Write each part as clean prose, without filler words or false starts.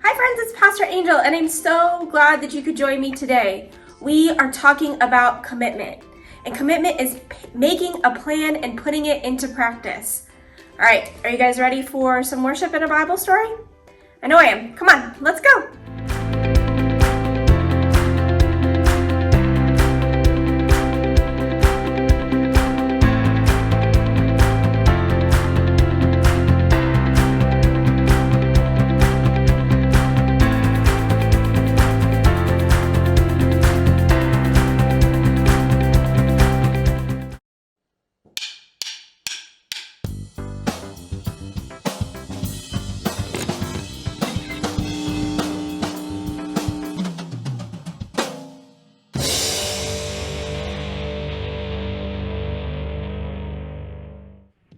Hi friends, it's Pastor Angel, and I'm so glad that you could join me today. We are talking about commitment, and commitment is making a plan and putting it into practice. All right, are you guys ready for some worship and a Bible story? I know I am. Come on, let's go.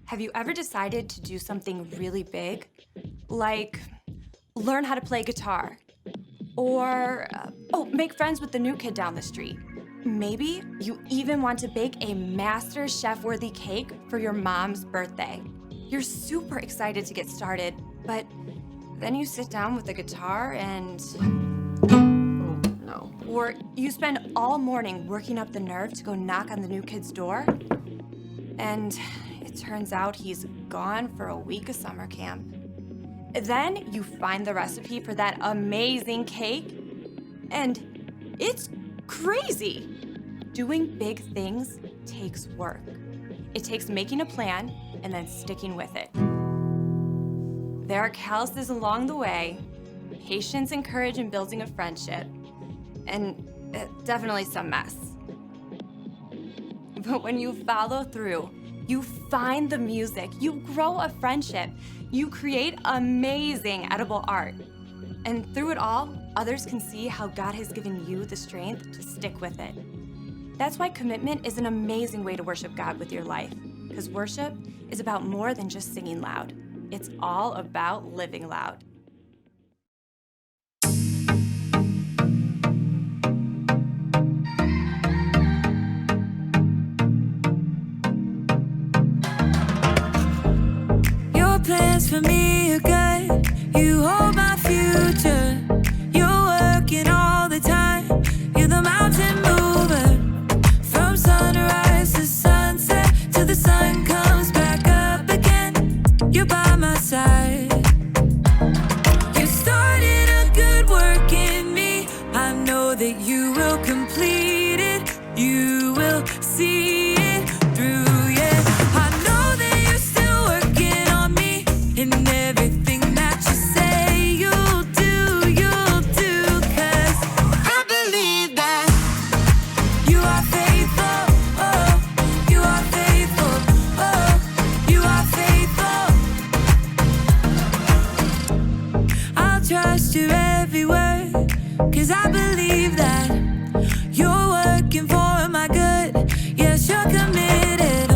Have you ever decided to do something really big? Like learn how to play guitar? Or, make friends with the new kid down the street? Maybe you even want to bake a master chef-worthy cake for your mom's birthday. You're super excited to get started, but then you sit down with the guitar and... oh, no. Or you spend all morning working up the nerve to go knock on the new kid's door, and it turns out he's gone for a week of summer camp. Then you find the recipe for that amazing cake, and it's crazy. Doing big things takes work. It takes making a plan and then sticking with it. There are calluses along the way, patience and courage in building a friendship, and definitely some mess. But when you follow through, you find the music, you grow a friendship, you create amazing edible art. And through it all, others can see how God has given you the strength to stick with it. That's why commitment is an amazing way to worship God with your life, because worship is about more than just singing loud. It's all about living loud. Plans for me are good. You hold my future. You're working all the time. You're the mountain mover. From sunrise to sunset, till the sun comes back up again. You're by my side. You started a good work in me. I know that you will complete it. You will see it through. In everything that you say you'll do, 'cause I believe that you are faithful, oh, you are faithful, oh, you are faithful. I'll trust your every word, 'cause I believe that you're working for my good. Yes, you're committed.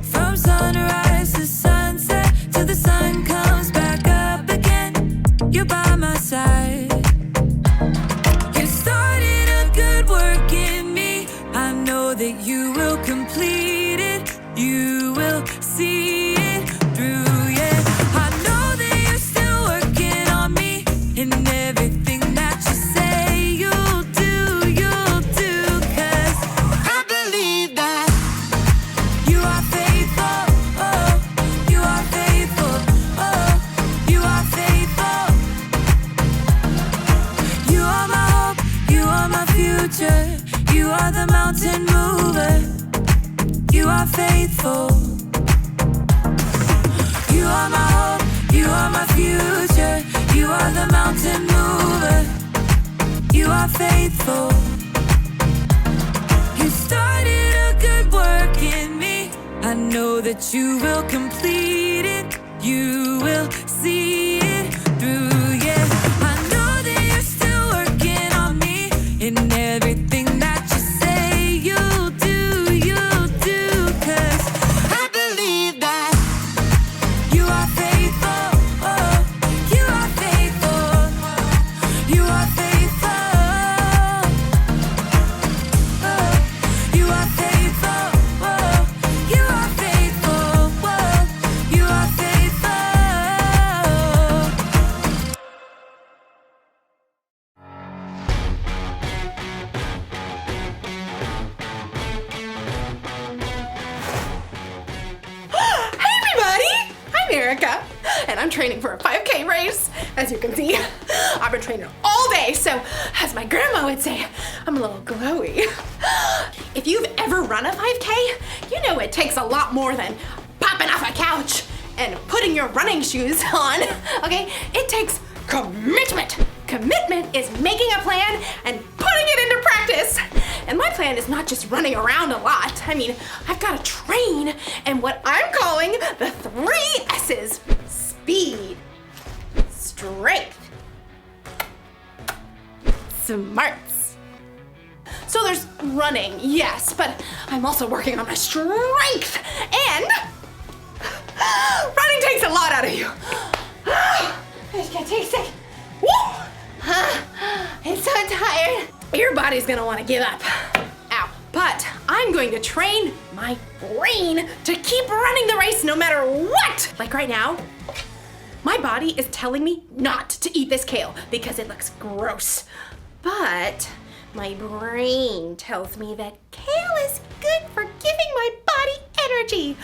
From sunrise to sunset, till the sun comes back up again, you're by my side. You started a good work in me. I know that you will complete it. You will see it through, yeah. I know that you're still working on me. And everything that you say you'll do, 'cause I believe that you are faithful, oh, you are faithful, oh, you are faithful. You are my hope, you are my future. You are the mountain mover. You are faithful. You are my hope, you are my future. You are the mountain mover. You are faithful. You started a good work in me. I know that you will complete it. You will see it through, yeah. I know that you're still working on me. In everything that you say you'll do, 'cause I believe that you are faithful, oh, you are faithful, you are faithful, oh, you are faithful, oh, you are faithful, oh, you are faithful. Erica, and I'm training for a 5K race. As you can see, I've been training all day, so as my grandma would say, I'm a little glowy. If you've ever run a 5K, you know it takes a lot more than popping off a couch and putting your running shoes on, okay? It takes commitment. Commitment is making a plan and putting it into practice. And my plan is not just running around a lot. I mean, I've got to train and what I'm calling the 3 S's. Speed, strength, smarts. So there's running, yes, but I'm also working on my strength. And running takes a lot out of you. I just can't take a second. Woo! It's so tired. Your body's gonna wanna give up. Ow. But I'm going to train my brain to keep running the race no matter what. Like right now, my body is telling me not to eat this kale because it looks gross. But my brain tells me that kale is good for giving my body energy.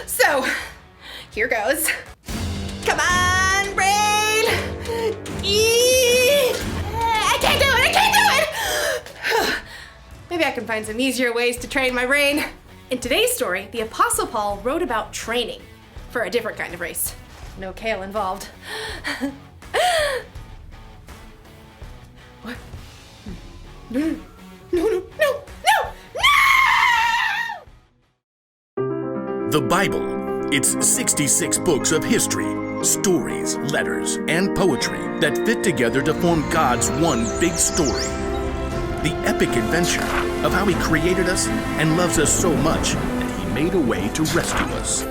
So, here goes. Come on, brain! Eat! I can't do it! I can't do it! Maybe I can find some easier ways to train my brain. In today's story, the Apostle Paul wrote about training for a different kind of race. No kale involved. What? No, no, no, no, no! The Bible. It's 66 books of history, stories, letters, and poetry that fit together to form God's one big story. The epic adventure of how He created us and loves us so much that He made a way to rescue us.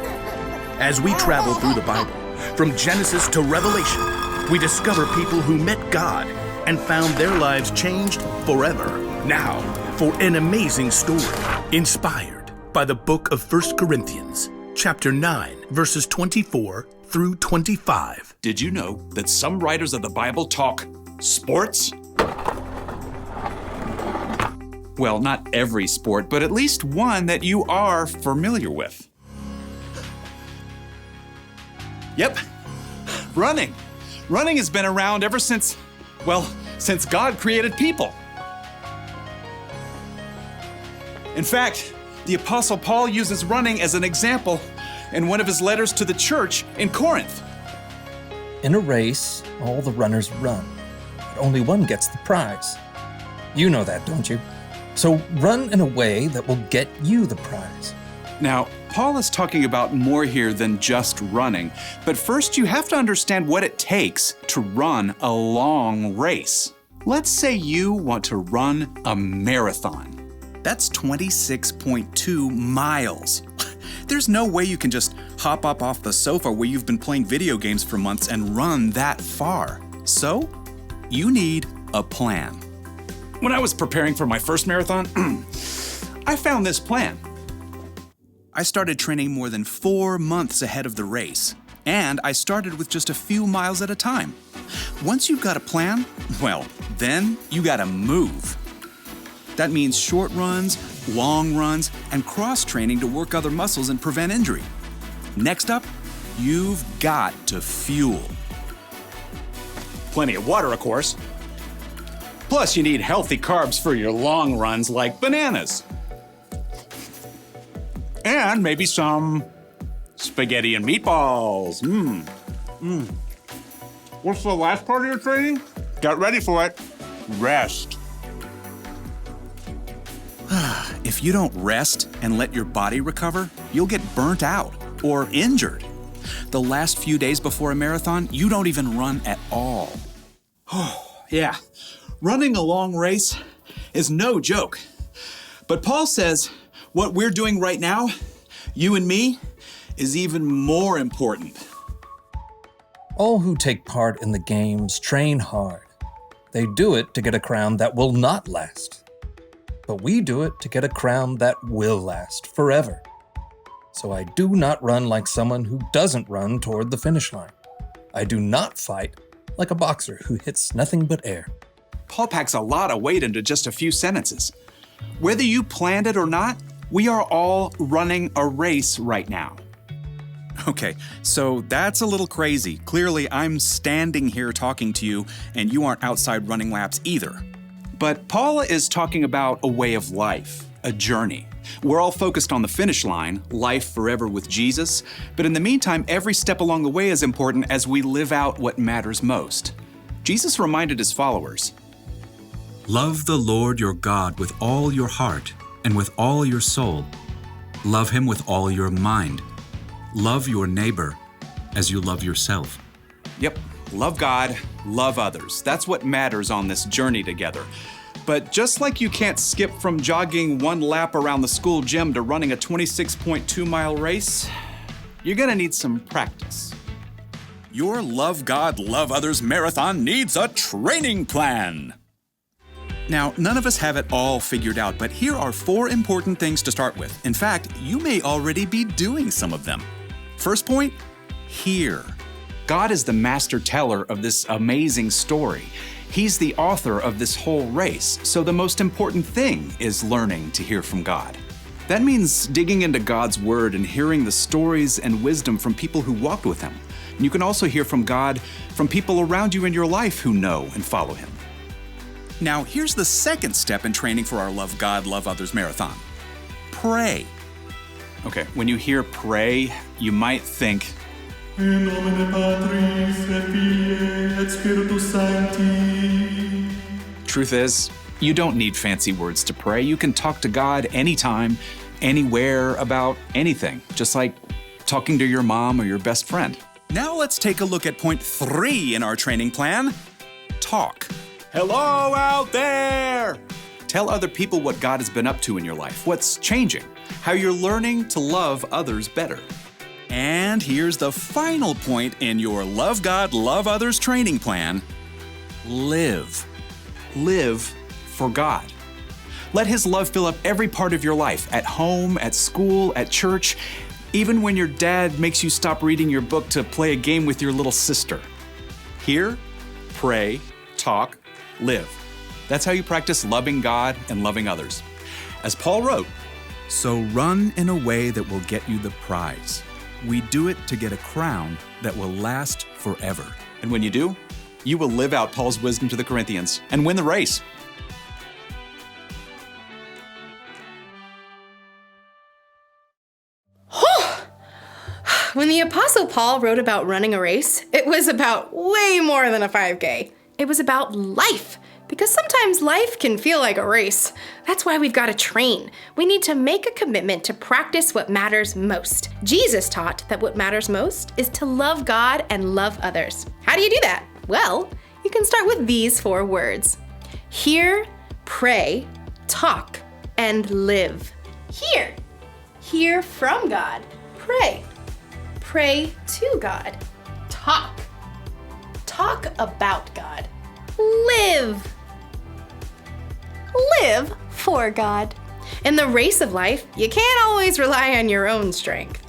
As we travel through the Bible, from Genesis to Revelation, we discover people who met God and found their lives changed forever. Now, for an amazing story inspired by the book of 1 Corinthians, chapter 9, verses 24 through 25. Did you know that some writers of the Bible talk sports? Well, not every sport, but at least one that you are familiar with. Yep, running. Running has been around ever since God created people. In fact, the Apostle Paul uses running as an example in one of his letters to the church in Corinth. In a race, all the runners run, but only one gets the prize. You know that, don't you? So run in a way that will get you the prize. Now, Paul is talking about more here than just running, but first you have to understand what it takes to run a long race. Let's say you want to run a marathon. That's 26.2 miles. There's no way you can just hop up off the sofa where you've been playing video games for months and run that far. So, you need a plan. When I was preparing for my first marathon, I found this plan. I started training more than 4 months ahead of the race, and I started with just a few miles at a time. Once you've got a plan, well, then you gotta move. That means short runs, long runs, and cross-training to work other muscles and prevent injury. Next up, you've got to fuel. Plenty of water, of course. Plus, you need healthy carbs for your long runs like bananas. And maybe some spaghetti and meatballs. What's the last part of your training? Get ready for it. Rest. If you don't rest and let your body recover, you'll get burnt out or injured. The last few days before a marathon, you don't even run at all. Oh, yeah. Running a long race is no joke. But Paul says what we're doing right now, you and me, is even more important. All who take part in the games train hard. They do it to get a crown that will not last. But we do it to get a crown that will last forever. So I do not run like someone who doesn't run toward the finish line. I do not fight like a boxer who hits nothing but air. Paul packs a lot of weight into just a few sentences. Whether you planned it or not, we are all running a race right now. Okay, so that's a little crazy. Clearly, I'm standing here talking to you, and you aren't outside running laps either. But Paula is talking about a way of life, a journey. We're all focused on the finish line, life forever with Jesus, but in the meantime, every step along the way is important as we live out what matters most. Jesus reminded his followers, Love the Lord your God with all your heart and with all your soul. Love him with all your mind. Love your neighbor as you love yourself. Yep, love God, love others. That's what matters on this journey together. But just like you can't skip from jogging one lap around the school gym to running a 26.2-mile race, you're gonna need some practice. Your Love God, Love Others marathon needs a training plan. Now, none of us have it all figured out, but here are 4 important things to start with. In fact, you may already be doing some of them. First point, hear. God is the master teller of this amazing story. He's the author of this whole race, so the most important thing is learning to hear from God. That means digging into God's Word and hearing the stories and wisdom from people who walked with Him. And you can also hear from God from people around you in your life who know and follow Him. Now, here's the second step in training for our Love God, Love Others marathon. Pray. Okay, when you hear pray, you might think, In nomine Patris et Filii et Spiritus Sancti. Truth is, you don't need fancy words to pray. You can talk to God anytime, anywhere, about anything, just like talking to your mom or your best friend. Now let's take a look at point 3 in our training plan. Talk. Hello out there! Tell other people what God has been up to in your life, what's changing, how you're learning to love others better. And here's the final point in your Love God, Love Others training plan. Live. Live for God. Let His love fill up every part of your life, at home, at school, at church, even when your dad makes you stop reading your book to play a game with your little sister. Hear, pray, talk, live. That's how you practice loving God and loving others. As Paul wrote, so run in a way that will get you the prize. We do it to get a crown that will last forever. And when you do, you will live out Paul's wisdom to the Corinthians and win the race. When the Apostle Paul wrote about running a race, it was about way more than a 5K. It was about life, because sometimes life can feel like a race. That's why we've got to train. We need to make a commitment to practice what matters most. Jesus taught that what matters most is to love God and love others. How do you do that? Well, you can start with these 4 words. Hear, pray, talk, and live. Hear. Hear from God. Pray. Pray to God. Talk. Talk about God. Live. Live for God. In the race of life, you can't always rely on your own strength.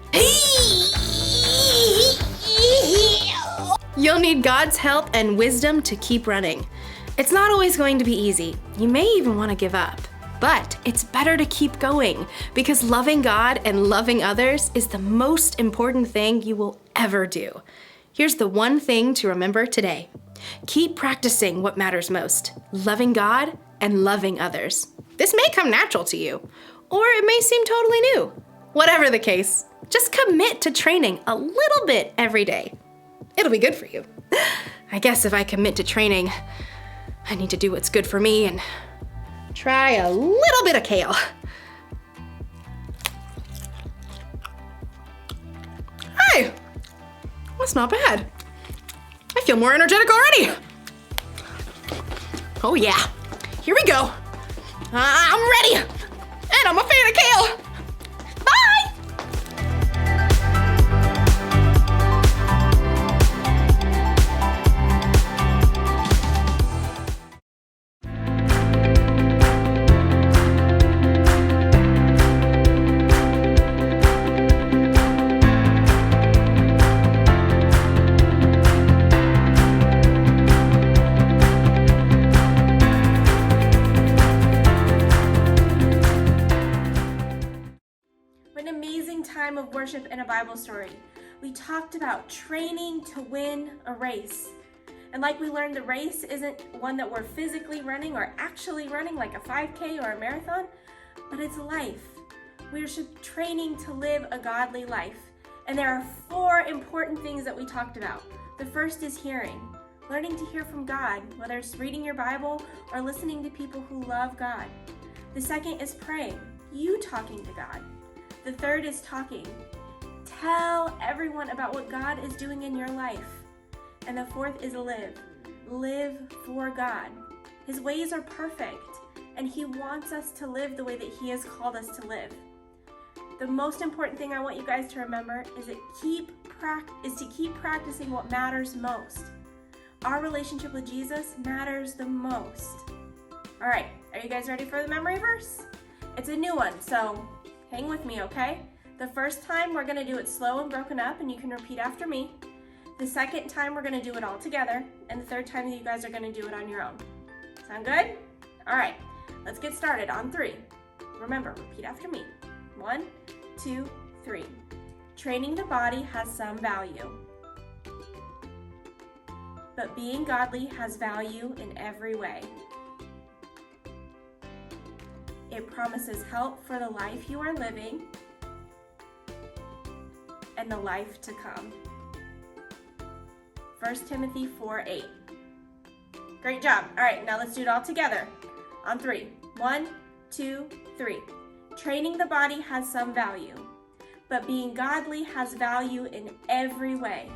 You'll need God's help and wisdom to keep running. It's not always going to be easy. You may even want to give up. But it's better to keep going, because loving God and loving others is the most important thing you will ever do. Here's the one thing to remember today. Keep practicing what matters most, loving God and loving others. This may come natural to you, or it may seem totally new. Whatever the case, just commit to training a little bit every day. It'll be good for you. I guess if I commit to training, I need to do what's good for me and try a little bit of kale. Hey, that's not bad. I feel more energetic already. Oh yeah, here we go. I'm ready, and I'm a fan of kale. Bye. What an amazing time of worship and a Bible story. we talked about training to win a race. And like we learned, the race isn't one that we're physically running or actually running like a 5K or a marathon, but it's life. We're training to live a godly life. And there are 4 important things that we talked about. The first is hearing, learning to hear from God, whether it's reading your Bible or listening to people who love God. The second is praying, you talking to God. The third is talking. Tell everyone about what God is doing in your life. And the fourth is live. Live for God. His ways are perfect, and He wants us to live the way that He has called us to live. The most important thing I want you guys to remember is to keep practicing what matters most. Our relationship with Jesus matters the most. All right, are you guys ready for the memory verse? It's a new one, so hang with me, okay? The first time we're gonna do it slow and broken up, and you can repeat after me. The second time we're gonna do it all together, and the third time you guys are gonna do it on your own. Sound good? All right, let's get started on 3. Remember, repeat after me. 1, 2, 3. Training the body has some value, but being godly has value in every way. It promises help for the life you are living and the life to come. 1 Timothy 4:8. Great job. All right, now let's do it all together on 3. 1, 2, 3. Training the body has some value, but being godly has value in every way.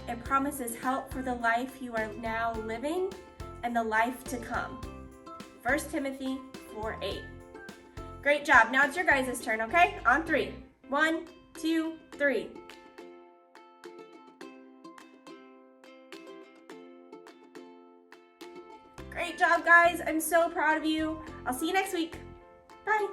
It promises help for the life you are now living and the life to come. 1 Timothy 4:8. Great job. Now it's your guys' turn, okay? On 3. 1, 2, 3. Great job, guys. I'm so proud of you. I'll see you next week. Bye.